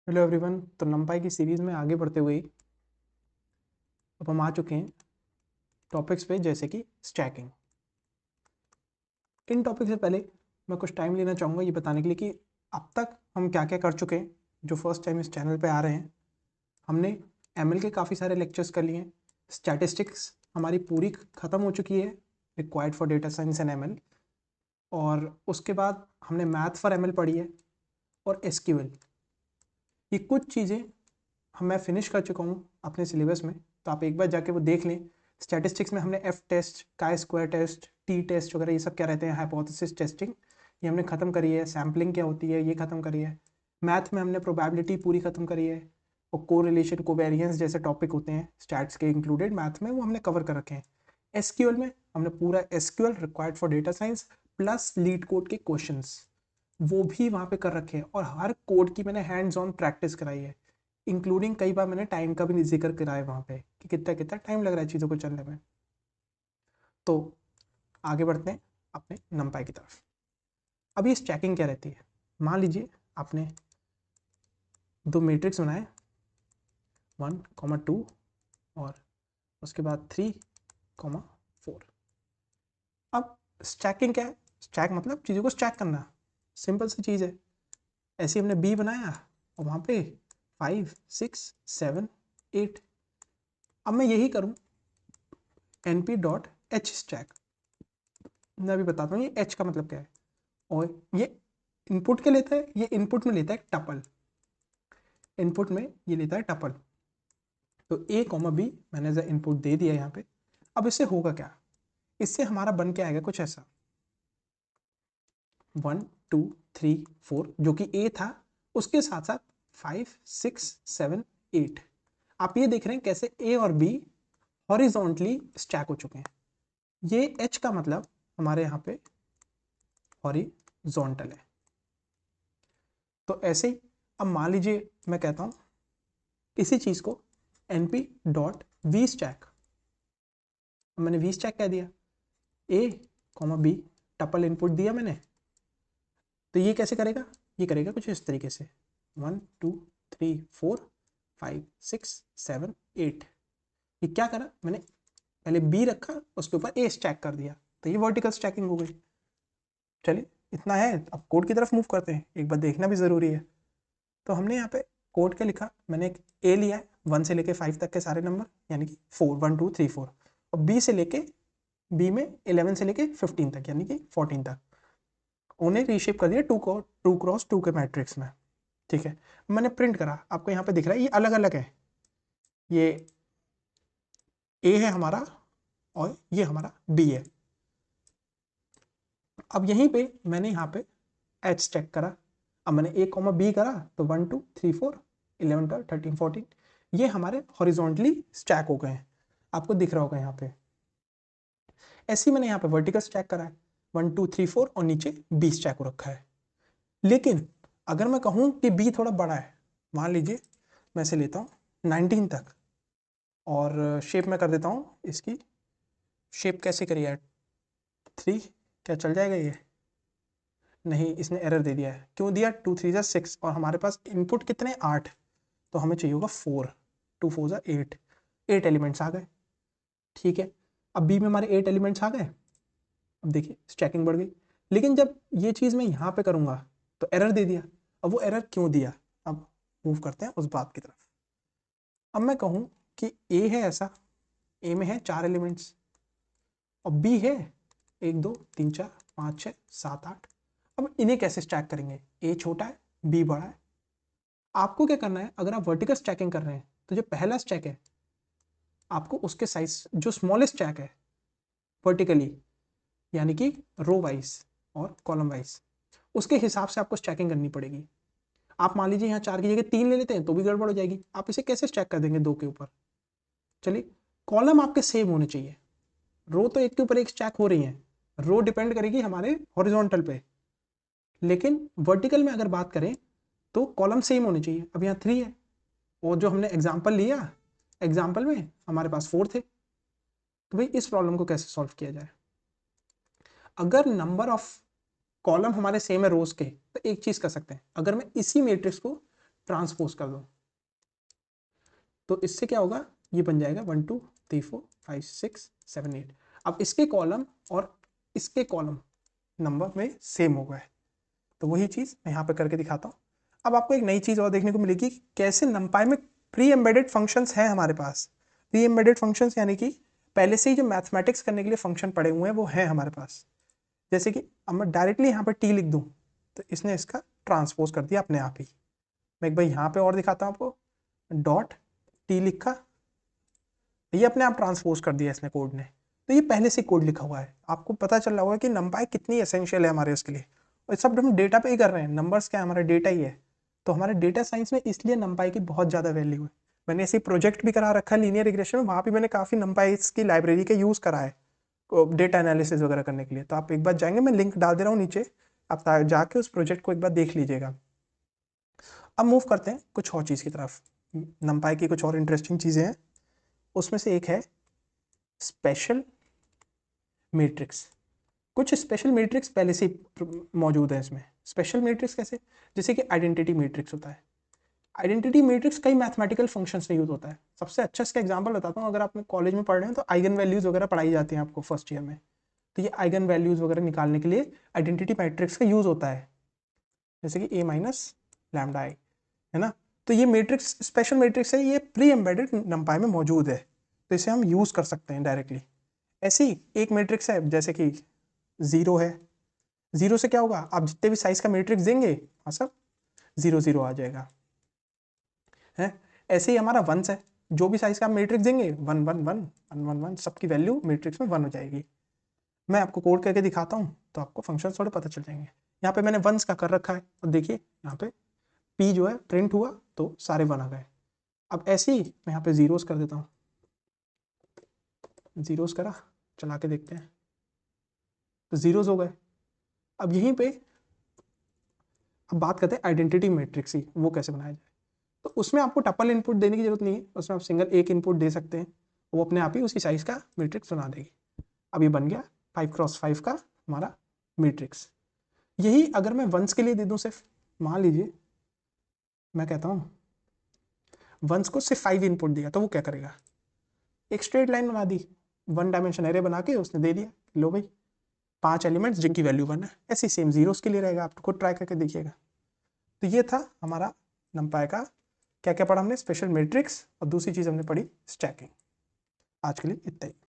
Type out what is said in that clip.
Hello everyone. तो नंपाई की series में आगे बढ़ते हुए अब हम आ चुके हैं टॉपिक्स पे, जैसे कि स्टैकिंग। इन टॉपिक से पहले मैं कुछ टाइम लेना चाहूँगा ये बताने के लिए कि अब तक हम क्या क्या कर चुके हैं। जो फर्स्ट टाइम इस चैनल पे आ रहे हैं, हमने एमएल के काफ़ी सारे लेक्चर्स कर लिए हैं। स्टैटिस्टिक्स हमारी पूरी ख़त्म हो चुकी है, required for data science and ML. और उसके बाद हमने मैथ फॉर एमएल पढ़ी है और एसक्यूएल। ये कुछ चीज़ें मैं फिनिश कर चुका हूँ अपने सिलेबस में, तो आप एक बार जाके वो देख लें। स्टैटिस्टिक्स में हमने F test, chi square test, T test वगैरह ये सब क्या रहते हैं, हाइपोथेसिस टेस्टिंग, ये हमने ख़त्म करी है। सैम्पलिंग क्या होती है ये ख़त्म करी है। मैथ में हमने प्रोबेबिलिटी पूरी ख़त्म करी है, और कोरिलेशन कोवेरिएंस जैसे टॉपिक होते हैं स्टैट्स के इंक्लूडेड मैथ में, वो हमने कवर कर रखे हैं। एसक्यूएल में हमने पूरा SQL required for data science plus leet code के क्वेश्चंस वो भी वहाँ पे कर रखे हैं, और हर कोड की मैंने हैंड्स ऑन प्रैक्टिस कराई है, इंक्लूडिंग कई बार मैंने टाइम का भी जिक्र कराया वहाँ पे कि कितना कितना टाइम लग रहा है चीज़ों को चलने में। तो आगे बढ़ते हैं अपने नंपाई की तरफ। अब ये स्टैकिंग क्या रहती है। मान लीजिए आपने दो मैट्रिक्स बनाए, 1, 2 और उसके बाद 3, 4। अब स्टैकिंग क्या है। स्टैक मतलब चीज़ों को स्टैक करना, सिंपल सी चीज़ है। ऐसे हमने बी बनाया और वहाँ पे 5, 6, 7, 8। अब मैं यही करूँ np.h स्टैक। मैं अभी बताता हूँ ये h का मतलब क्या है। और ये इनपुट क्या लेता है, ये इनपुट में लेता है टपल। इनपुट में ये लेता है टपल। तो a कॉमा बी मैंने एज इनपुट दे दिया यहाँ पे। अब इससे होगा क्या, इससे हमारा बन के आएगा कुछ ऐसा, 1, 2, 3, 4 जो कि a था, उसके साथ साथ 5, 6, 7, 8। आप ये देख रहे हैं कैसे a और b हॉरिजॉन्टली स्टैक हो चुके हैं। ये h का मतलब हमारे यहाँ पे हॉरिजॉन्टल है। तो ऐसे ही अब मान लीजिए मैं कहता हूँ इसी चीज़ को np.v स्टैक। मैंने v स्टैक कह दिया, a comma b tuple input दिया मैंने। तो ये कैसे करेगा, ये करेगा कुछ इस तरीके से, 1, 2, 3, 4, 5, 6, 7, 8। ये क्या करा, मैंने पहले b रखा उसके ऊपर a स्टैक कर दिया, तो ये वर्टिकल स्टैकिंग हो गई। चलिए इतना है, अब कोड की तरफ मूव करते हैं, एक बार देखना भी ज़रूरी है। तो हमने यहाँ पे कोड क्या लिखा, मैंने एक ए लिया है 1 से लेके 5 तक के सारे नंबर, यानी कि 4, 1, 2, 3, 4। और बी से लेके बी में 11 से लेके 15 तक, यानी कि 14 तक, उन्हें रीशेप कर दिया 2 क्रॉस 2 के मैट्रिक्स में। ठीक है, मैंने प्रिंट करा, आपको यहाँ पे दिख रहा है ये अलग अलग है। ये ए है हमारा और ये हमारा बी है। अब यहीं पे मैंने यहाँ पे एच स्टैक करा। अब मैंने ए कॉमा बी करा तो 1, 2, 3, 4, 11, 12, 13, 14 ये हमारे हॉरिजॉन्टली स्टैक हो गए हैं, आपको दिख रहा होगा यहाँ पे। ऐसे ही मैंने यहाँ पे वर्टिकल स्टैक करा है, 1, 2, 3, 4 और नीचे बी स्टैक हो रखा है। लेकिन अगर मैं कहूँ कि बी थोड़ा बड़ा है, मान लीजिए मैं इसे लेता हूँ 19 तक, और शेप में कर देता हूँ इसकी शेप कैसे करी है 3, क्या चल जाएगा ये, नहीं इसने एरर दे दिया है। क्यों दिया, 2, 3 = 6 और हमारे पास इनपुट कितने 8, तो हमें चाहिए होगा 4, 2, 4 = 8, 8 एलिमेंट्स आ गए। ठीक है, अब बी में हमारे 8 एलिमेंट्स आ गए। अब देखिए स्टैकिंग बढ़ गई, लेकिन जब ये चीज़ मैं यहाँ पे करूँगा तो एरर दे दिया। अब वो एरर क्यों दिया, अब मूव करते हैं उस बात की तरफ। अब मैं कहूँ कि ए है ऐसा, ए में है 4 एलिमेंट्स और बी है 1, 2, 3, 4, 5, 6, 7, 8। अब इन्हें कैसे स्टैक करेंगे, ए छोटा है बी बड़ा है। आपको क्या करना है, अगर आप वर्टिकल स्टैकिंग कर रहे हैं तो जो पहला स्टैक है आपको उसके साइज जो स्मॉलेस्ट स्टैक है वर्टिकली, यानी कि रो वाइज और कॉलम वाइज, उसके हिसाब से आपको स्टैकिंग करनी पड़ेगी। आप मान लीजिए यहाँ 4 की जगह 3 ले लेते हैं तो भी गड़बड़ हो जाएगी। आप इसे कैसे स्टैक कर देंगे 2 के ऊपर। चलिए, कॉलम आपके सेम होने चाहिए, रो तो एक के ऊपर एक स्टैक हो रही है, रो डिपेंड करेगी हमारे हॉरिजॉन्टल पे, लेकिन वर्टिकल में अगर बात करें तो कॉलम सेम होने चाहिए। अब यहाँ 3 है और जो हमने एग्जाम्पल लिया, एग्जाम्पल में हमारे पास 4 थे। तो भाई इस प्रॉब्लम को कैसे सॉल्व किया जाए, अगर नंबर ऑफ कॉलम हमारे सेम है रोज के, तो एक चीज कर सकते हैं, अगर मैं इसी मैट्रिक्स को ट्रांसपोज कर दूँ तो इससे क्या होगा, ये बन जाएगा 1 2 3 4 5 6 7 8। अब इसके कॉलम और इसके कॉलम नंबर में सेम हो गए। तो वही चीज़ मैं यहाँ पे करके दिखाता हूँ। अब आपको एक नई चीज़ और देखने को मिलेगी, कैसे numpy में प्री एम्बेडेड फंक्शंस हैं हमारे पास। प्री एम्बेडेड फंक्शंस यानी कि पहले से ही जो मैथमेटिक्स करने के लिए फंक्शन पड़े हुए हैं वो हैं हमारे पास। जैसे कि अब मैं डायरेक्टली यहाँ पर टी लिख दूँ तो इसने इसका ट्रांसपोज कर दिया अपने आप ही। मैं एक बार यहाँ पे और दिखाता हूँ आपको, डॉट टी लिखा, ये अपने आप ट्रांसपोज कर दिया इसने कोड ने। तो ये पहले से कोड लिखा हुआ है। आपको पता चल रहा होगा कि numpy कितनी एसेंशियल है हमारे उसके लिए। और सब हम डेटा पे ही कर रहे हैं, नंबर्स क्या है, हमारा डेटा ही है। तो हमारे डेटा साइंस में इसलिए numpy की बहुत ज़्यादा वैल्यू है। मैंने ऐसे प्रोजेक्ट भी करा रखा है लीनियर रिग्रेशन में, वहाँ भी मैंने काफ़ी numpy की लाइब्रेरी का यूज़ करा है डेटा एनालिसिस वगैरह करने के लिए। तो आप एक बार जाएंगे, मैं लिंक डाल दे रहा हूँ नीचे, आप जाके उस प्रोजेक्ट को एक बार देख लीजिएगा। अब मूव करते हैं कुछ और चीज़ की तरफ। numpy की कुछ और इंटरेस्टिंग चीज़ें हैं, उसमें से एक है स्पेशल मैट्रिक्स। कुछ स्पेशल मैट्रिक्स पहले से मौजूद है इसमें। स्पेशल मैट्रिक्स कैसे, जैसे कि आइडेंटिटी मैट्रिक्स होता है। आइडेंटिटी मैट्रिक्स कई मैथमेटिकल फंक्शंस में यूज होता है। सबसे अच्छा इसका एग्जांपल बताता हूँ, अगर आप कॉलेज में पढ़ रहे हैं तो आइगन वैल्यूज वगैरह पढ़ाई जाती हैं आपको फर्स्ट ईयर में। तो ये आइगन वैल्यूज वगैरह निकालने के लिए आइडेंटिटी मैट्रिक्स का यूज होता है, जैसे कि a माइनस लैम्डा आई, है ना। तो ये मैट्रिक्स स्पेशल मैट्रिक्स है, ये प्री एम्बेडेड numpy में मौजूद है, तो इसे हम यूज कर सकते हैं डायरेक्टली। ऐसी एक मैट्रिक्स है जैसे कि 0 है। 0 से क्या होगा, आप जितने भी साइज का मैट्रिक्स देंगे हाँ सब 0 0 आ जाएगा, है। ऐसे ही हमारा 1 है, जो भी साइज का आप मैट्रिक्स देंगे 1 1 1 1 1 1 सबकी वैल्यू मैट्रिक्स में 1 हो जाएगी। मैं आपको कोड करके दिखाता हूँ तो आपको फंक्शन थोड़े पता चल जाएंगे। यहाँ पे मैंने 1s का कर रखा है और देखिए यहाँ पे p जो है प्रिंट हुआ तो सारे 1 आ गए। अब ऐसे ही मैं यहाँ पे जीरोस कर देता हूँ, जीरोस करा, चला के देखते हैं तो जीरोस हो गए। अब यहीं पे अब बात करते हैं आइडेंटिटी मैट्रिक्स ही, वो कैसे बनाया जाए। तो उसमें आपको टपल इनपुट देने की जरूरत नहीं है, उसमें आप सिंगल एक इनपुट दे सकते हैं, वो अपने आप ही उसी साइज का मैट्रिक्स बना देगी। अब ये बन गया 5x5 का हमारा मैट्रिक्स। यही अगर मैं वंस के लिए दे दूं, सिर्फ मान लीजिए मैं कहता हूँ वंस को सिर्फ 5 इनपुट दिया तो वो क्या करेगा, एक स्ट्रेट लाइन बना दी, 1 डायमेंशन एरे बना के उसने दे दिया, लो भाई 5 एलिमेंट्स जिनकी वैल्यू 1 है। ऐसे सेम जीरोस के लिए रहेगा, आप खुद ट्राई करके देखिएगा। तो ये था हमारा numpy का, क्या क्या पढ़ा हमने, स्पेशल मैट्रिक्स, और दूसरी चीज़ हमने पढ़ी स्टैकिंग। आज के लिए इतना ही।